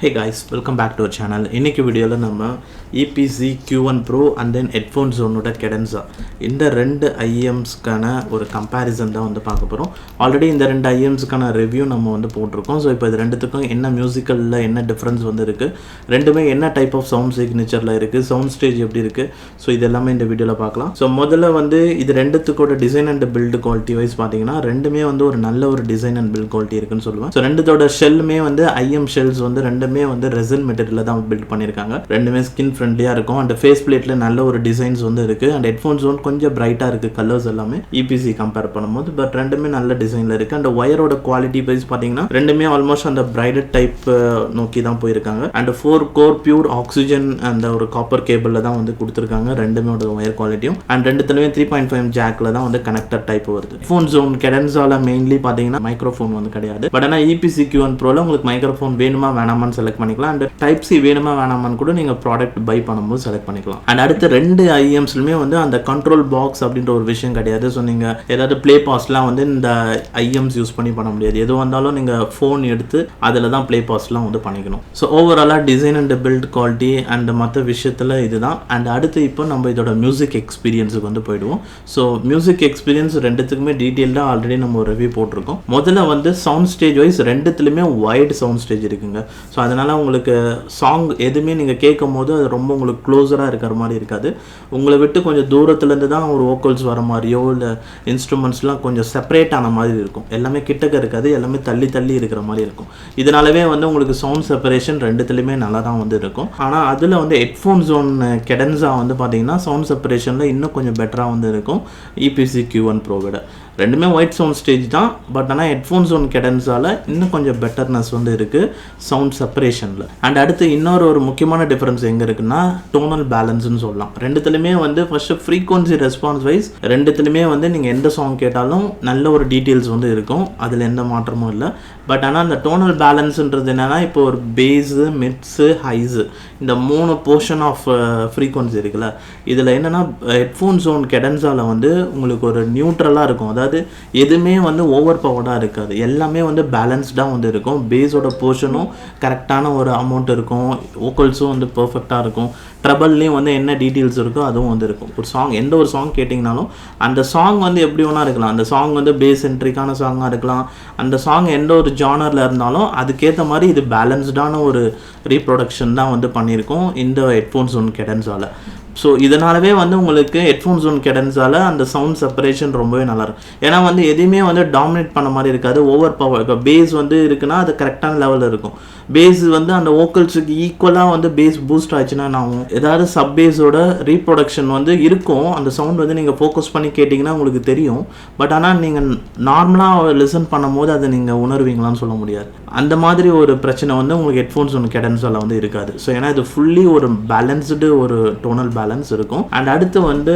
Hey guys, welcome back to our channel. இன்னைக்கு வீடியோவில் நம்ம EPC Q1 Pro and then headphone zone Cadenza இந்த ரெண்டு IEMஸ்க்கான ஒரு கம்பேரிசன் தான் வந்து பார்க்க போகிறோம். ஆல்ரெடி இந்த ரெண்டு IEMஸ்க்கான ரிவ்யூ நம்ம வந்து போட்டிருக்கோம். ஸோ இப்போ இது ரெண்டுத்துக்கும் என்ன மியூசிக்கலில் என்ன டிஃப்ரென்ஸ் வந்து இருக்குது, ரெண்டுமே என்ன டைப் ஆஃப் சவுண்ட் சிக்னேச்சரில் இருக்குது, சவுண்ட் ஸ்டேஜ் எப்படி இருக்குது, ஸோ இது எல்லாமே இந்த வீடியோவில் பார்க்கலாம். ஸோ முதல்ல வந்து இது ரெண்டுத்துக்கோட design and build quality wise பார்த்தீங்கன்னா ரெண்டுமே வந்து ஒரு நல்ல ஒரு டிசைன் அண்ட் பில்ட் குவாலிட்டி இருக்குன்னு சொல்லுவேன். ஸோ ரெண்டுத்தோட ஷெல்லுமே வந்து IEM ஷெல்ஸ் வந்து ரெண்டுமே வந்து ரெசின் மெட்டீரியல் தான் பில்ட் பண்ணியிருக்காங்க. ரெண்டுமே ஸ்கின் ஃப்ரெண்ட்லியாக இருக்கும் அண்ட் ஃபேஸ் பிளேட்ல நல்ல ஒரு டிசைன்ஸ் வந்து இருக்குது. அண்ட் ஹெட்ஃபோன் ஜோன் கொஞ்சம் பிரைட்டாக இருக்குது கலர்ஸ் எல்லாமே EPC கம்பேர் பண்ணும்போது. பட் ரெண்டுமே நல்ல டிசைனில் இருக்குது. அண்ட் ஒயரோட குவாலிட்டி வைஸ் பார்த்தீங்கன்னா ரெண்டுமே ஆல்மோஸ்ட் அந்த பிரைடட் டைப் நோக்கி தான் போயிருக்காங்க. அண்ட் 4 கோர் பியூர் ஆக்சிஜன் அந்த ஒரு காப்பர் கேபிளில் தான் வந்து கொடுத்துருக்காங்க ரெண்டுமே ஒயர் குவாலிட்டியும். அண்ட் ரெண்டுத்துலையுமே 3.5 ஜாக்ல தான் வந்து கனெக்டர் டைப் வருது. ஹெட்ஃபோன் ஜோன் கெடன்ஸால மெயின்லி பார்த்தீங்கன்னா மைக்ரோஃபோன் வந்து கிடையாது. பட் ஆனால் EPC Q1 Proல உங்களுக்கு மைக்ரோஃபோன் வேணுமா வேணாமான்னு செலக்ட் பண்ணிக்கலாம். அண்ட் டைப் சி வேணுமா வேணாமான்னு கூட நீங்கள் ப்ராடக்ட் பை பண்ணும்போது செலக்ட் பண்ணிக்கலாம். அண்ட் அடுத்த ரெண்டு IEMஸ்லுமே வந்து அந்த கண்ட்ரோல் பாக்ஸ் அப்படின்ற ஒரு விஷயம் கிடையாது. ஸோ நீங்கள் ஏதாவது ப்ளே பாஸ்லாம் வந்து இந்த IEMs யூஸ் பண்ணி பண்ண முடியாது. எது வந்தாலும் நீங்கள் ஃபோன் எடுத்து அதில் தான் ப்ளே பாஸ்லாம் வந்து பண்ணிக்கணும். ஸோ ஓவராலாக design and build quality and மற்ற விஷயத்தில் இதுதான். அண்ட் அடுத்து இப்போ நம்ம இதோட மியூசிக் எக்ஸ்பீரியன்ஸுக்கு வந்து போயிடுவோம். ஸோ மியூசிக் எக்ஸ்பீரியன்ஸ் ரெண்டுத்துக்குமே டீட்டெயில்டாக ஆல்ரெடி நம்ம ஒரு ரிவ்யூ போட்டிருக்கோம். முதல்ல வந்து சவுண்ட் ஸ்டேஜ் வைஸ் ரெண்டுத்துலையுமே வைட் சவுண்ட் ஸ்டேஜ் இருக்குங்க. ஸோ அதனால் உங்களுக்கு சாங் எதுவுமே நீங்கள் கேட்கும் போது அது ரொம்ப உங்களுக்கு க்ளோஸராக இருக்கிற மாதிரி இருக்காது. உங்களை விட்டு கொஞ்சம் தூரத்துலேருந்து தான் ஒரு வோக்கல்ஸ் வர மாதிரியோ இல்லை இன்ஸ்ட்ருமெண்ட்ஸ்லாம் கொஞ்சம் செப்பரேட் ஆன மாதிரி இருக்கும். எல்லாமே கிட்டக்க இருக்காது, எல்லாமே தள்ளி தள்ளி இருக்கிற மாதிரி இருக்கும். இதனாலவே வந்து உங்களுக்கு சவுண்ட் செப்பரேஷன் ரெண்டுத்துலையுமே நல்லா தான் வந்து இருக்கும். ஆனால் அதில் வந்து ஹெட்ஃபோன் ஜோன் கெடன்ஸா வந்து பார்த்தீங்கன்னா சவுண்ட் செப்பரேஷனில் இன்னும் கொஞ்சம் பெட்டராக வந்து இருக்கும் EPC Q1 Pro விட. ரெண்டுமே ஒயிட் சவுண்ட் ஸ்டேஜ் தான். பட் ஆனால் ஹெட்ஃபோன் ஜோன் கெடன்ஸால் இன்னும் கொஞ்சம் பெட்டர்னஸ் வந்து இருக்குது சவுண்ட் செப்பரேஷனில். அண்ட் அடுத்து இன்னொரு முக்கியமான டிஃப்ரென்ஸ் எங்கே இருக்குன்னா டோனல் பேலன்ஸ்னு சொல்லலாம். ரெண்டுத்துலையுமே வந்து ஃபஸ்ட்டு ஃப்ரீக்வன்சி ரெஸ்பான்ஸ் வைஸ் ரெண்டுத்துலையுமே வந்து நீங்கள் எந்த சாங் கேட்டாலும் நல்ல ஒரு டீட்டெயில்ஸ் வந்து இருக்கும். அதில் எந்த மாற்றமும் இல்லை. பட் ஆனால் அந்த டோனல் பேலன்ஸுன்றது என்னென்னா இப்போ ஒரு பேஸு மிட்ஸு ஹைஸு இந்த 3 போர்ஷன் ஆஃப் ஃப்ரீக்வன்சி இருக்குல்ல, இதில் என்னென்னா ஹெட்ஃபோன் ஜோன் கெடன்ஸால் வந்து உங்களுக்கு ஒரு நியூட்ரலாக இருக்கும். அதாவது எதுவுமே வந்து ஓவர் பவர்டாக இருக்காது, எல்லாமே வந்து பேலன்ஸ்டாக வந்து இருக்கும். பேஸோட போர்ஷனும் கரெக்டான ஒரு அமௌண்ட் இருக்கும், வோக்கல்ஸும் வந்து பர்ஃபெக்டாக இருக்கும். ட்ரபிள்லேயும் வந்து என்ன டீட்டெயில்ஸ் இருக்கோ அதுவும் வந்து இருக்கும். ஒரு சாங் எந்த ஒரு சாங் கேட்டிங்கனாலும் அந்த சாங் வந்து எப்படி வேணா இருக்கலாம். அந்த சாங் வந்து பேஸ் சென்ட்ரிக்கான சாங்காக இருக்கலாம். அந்த சாங் எந்த ஒரு ஜானரில் இருந்தாலும் அதுக்கேற்ற மாதிரி இது பேலன்ஸ்டான ஒரு ரீப்ரொடக்ஷன் தான் வந்து பண்ணியிருக்கோம் இந்த ஹெட்ஃபோன் ஜோன் கெடன்ஸால். ஸோ இதனாலவே வந்து உங்களுக்கு ஹெட்ஃபோன் ஜோன் கெடன்ஸால் அந்த சவுண்ட் செப்பரேஷன் ரொம்பவே நல்லாயிருக்கும். ஏன்னா வந்து எதையுமே வந்து டாமினேட் பண்ண மாதிரி இருக்காது, ஓவர் பவர். இப்போ பேஸ் வந்து இருக்குன்னா அது கரெக்டான லெவலில் இருக்கும். பேஸ் வந்து அந்த வோக்கல்ஸுக்கு ஈக்குவலாக வந்து பேஸ் பூஸ்ட் ஆச்சுன்னா நான் ஏதாவது சப் பேஸோட ரீப்ரொடக்ஷன் வந்து இருக்கும். அந்த சவுண்ட் வந்து நீங்கள் ஃபோக்கஸ் பண்ணி கேட்டிங்கன்னா உங்களுக்கு தெரியும். பட் ஆனால் நீங்கள் நார்மலாக லிசன் பண்ணும் போது அதை நீங்கள் உணர்வீங்களான்னு சொல்ல முடியாது. அந்த மாதிரி ஒரு பிரச்சனை வந்து உங்களுக்கு ஹெட்ஃபோன்ஸ் ஒன்று கெடன்ஸால் வந்து இருக்காது. ஸோ ஏன்னா இது ஃபுல்லி ஒரு பேலன்ஸ்டு ஒரு டோனல் பேலன்ஸ் இருக்கும். அண்ட் அடுத்து வந்து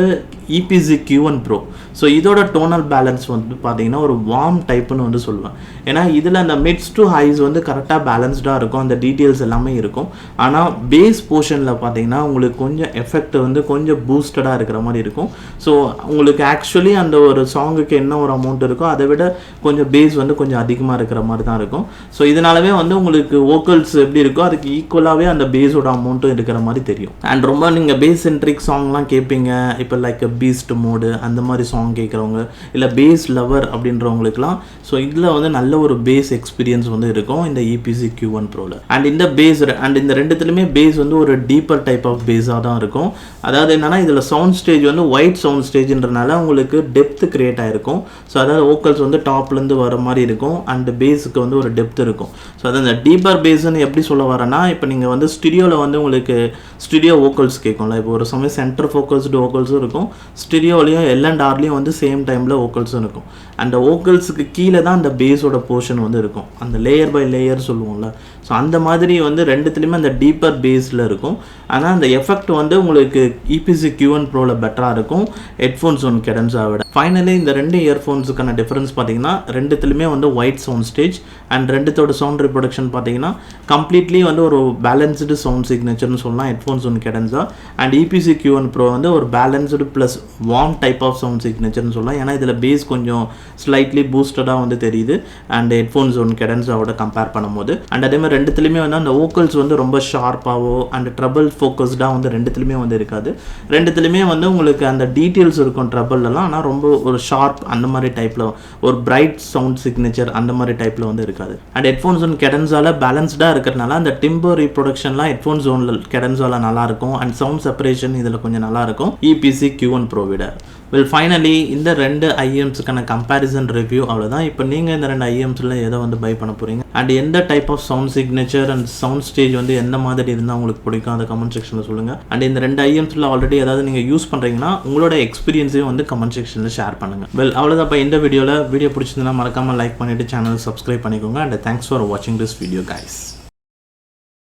EPC Q1 Pro. ஸோ இதோட டோனல் பேலன்ஸ் வந்து பார்த்தீங்கன்னா ஒரு வார்ம் டைப்புன்னு வந்து சொல்லுவேன். ஏன்னா இதில் அந்த மிட்ஸ் டு ஹைஸ் வந்து கரெக்டாக பேலன்ஸ்டாக இருக்கும், அந்த டீட்டெயில்ஸ் எல்லாமே இருக்கும். ஆனால் பேஸ் போர்ஷனில் பார்த்தீங்கன்னா உங்களுக்கு கொஞ்சம் எஃபெக்ட் வந்து கொஞ்சம் பூஸ்டடாக இருக்கிற மாதிரி இருக்கும். ஸோ உங்களுக்கு ஆக்சுவலி அந்த ஒரு சாங்குக்கு என்ன ஒரு அமௌண்ட் இருக்கோ அதை விட கொஞ்சம் பேஸ் வந்து கொஞ்சம் அதிகமாக இருக்கிற மாதிரி தான் இருக்கும். ஸோ இதனாலவே வந்து உங்களுக்கு வோக்கல்ஸ் எப்படி இருக்கோ அதுக்கு ஈக்குவலாகவே அந்த பேஸோட அமௌண்ட்டும் இருக்கிற மாதிரி தெரியும். அண்ட் ரொம்ப நீங்கள் பேஸ் சென்ட்ரிக் சாங்லாம் கேட்பீங்க, இப்போ லைக் பீஸ்ட் மோடு அந்த மாதிரி சாங் கேட்குறவங்க இல்லை பேஸ் லவர் அப்படின்றவங்களுக்குலாம் ஸோ இதில் வந்து நல்ல ஒரு பேஸ் எக்ஸ்பீரியன்ஸ் வந்து இருக்கும் இந்த EPC Q1 Proல. அண்ட் இந்த பேஸ் அண்ட் இந்த ரெண்டுத்துலையுமே பேஸ் வந்து ஒரு டீப்பர் டைப் ஆஃப் பேஸாக தான் இருக்கும். அதாவது என்னன்னா இதில் சவுண்ட் ஸ்டேஜ் வந்து ஒயிட் சவுண்ட் ஸ்டேஜ்ன்றனால உங்களுக்கு டெப்த் கிரியேட் ஆகிருக்கும். ஸோ அதாவது வோக்கல்ஸ் வந்து டாப்லேருந்து வர மாதிரி இருக்கும் அண்ட் பேஸுக்கு வந்து ஒரு டெப்த் இருக்கும். ஸோ அது அந்த டீப்பர் பேஸ்ன்னு எப்படி சொல்ல வரேன்னா இப்போ நீங்கள் வந்து ஸ்டுடியோவில் வந்து உங்களுக்கு ஸ்டுடியோ வோக்கல்ஸ் கேட்கும்ல, இப்போ ஒரு சமயம் சென்டர் ஃபோக்கஸ்டு வோக்கல்ஸும் இருக்கும், ஸ்டுடியோலையும் L&Rலையும் வந்து சேம் டைமில் வோக்கல்ஸும் இருக்கும். அந்த வோக்கல்ஸுக்கு கீழே தான் அந்த பேஸோட போர்ஷன் வந்து இருக்கும், அந்த லேயர் பை லேயர் சொல்லுவோம்ல. ஸோ அந்த மாதிரி வந்து ரெண்டுத்துலேயுமே அந்த டீப்பர் பேஸில் இருக்கும். ஆனால் அந்த எஃபெக்ட் வந்து உங்களுக்கு EPC Q1 Proல பெட்டராக இருக்கும் ஹெட்ஃபோன் ஜோன் கெடன்ஸா விட. ஃபைனலி இந்த ரெண்டு இயர்ஃபோன்ஸுக்கான டிஃப்ரென்ஸ் பார்த்தீங்கன்னா ரெண்டுத்துலையுமே வந்து ஒயிட் சவுண்ட் ஸ்டேஜ் அண்ட் ரெண்டுத்தோட சவுண்ட் ரிப்ரொடக்ஷன் பார்த்தீங்கன்னா கம்ப்ளீட்லி வந்து ஒரு பேலன்ஸ்டு சவுண்ட் சிக்னேச்சர்னு சொல்லலாம் Headphone Zone Cadenza. And EPC Q1 Pro வந்து ஒரு balanced plus warm type of sound சிக்னேச்சர்னு சொல்லலாம். ஏன்னா இதில் பேஸ் கொஞ்சம் ஸ்லைட்லி பூஸ்டடாக வந்து தெரியுது அண்ட் ஹெட்ஃபோன் ஜோன் கெடன்ஸாவோட கம்பேர் பண்ணும்போது. அண்ட் அதே மாதிரி ரெண்டுத்துலையுமே வந்து அந்த வோக்கல்ஸ் வந்து ரொம்ப ஷார்ப்பாகவோ அண்ட் ட்ரபிள் ஃபோக்கஸ்டாக வந்து ரெண்டுத்துலையுமே வந்து இருக்காது. ரெண்டுத்துலையுமே வந்து உங்களுக்கு அந்த டீட்டெயில்ஸ் இருக்கும் ட்ரபிள்லாம், ஆனால் ரொம்ப ஒரு ஷார்ப் அந்த மாதிரி டைப்பில் ஒரு பிரைட் சவுண்ட் சிக்னேச்சர் அந்த மாதிரி டைப்பில் வந்து இருக்காது. அண்ட் ஹெட்ஃபோன் ஜோன் கெடன்ஸால் பேலன்ஸ்டாக இருக்கிறதுனால அந்த டிம்பர் ரீப்ரொடக்ஷன்லாம் ஹெட்ஃபோன் ஜோனில் கெடன்ஸால் நல்லாயிருக்கும் அண்ட் சவுண்ட் செப்பரேஷன் இதில் கொஞ்சம் நல்லாயிருக்கும் EPC Q1 Pro விட. ஃபைனலி இந்த ரெண்டு ஐஎம்ஸுக்கான கம்பேரிசன் ரிவ்யூ அவ்வளோதான். இப்போ நீங்கள் இந்த ரெண்டு ஐஎம்ஸில் எதை வந்து பை பண்ண போகிறீங்க அண்ட் எந்த type of sound signature and sound stage வந்து எந்த மாதிரி இருந்தால் உங்களுக்கு பிடிக்கும் அதை கமெண்ட் செக்ஷனில் சொல்லுங்கள். அண்ட் இந்த ரெண்டு ஐஎம்ஸில் ஆல்ரெடி ஏதாவது நீங்கள் யூஸ் பண்ணுறீங்கன்னா உங்களோட எக்ஸ்பீரியன்ஸையும் வந்து கமெண்ட் செக்ஷனில் ஷேர் பண்ணுங்கள். அவ்வளோதான். இப்போ இந்த வீடியோ பிடிச்சிருந்தா மறக்காமல் லைக் பண்ணிவிட்டு சேனல் சப்ஸ்கிரைப் பண்ணிக்கோங்க. அண்ட் தேங்க்ஸ் ஃபார் வாட்சிங் திஸ் வீடியோ கைஸ்.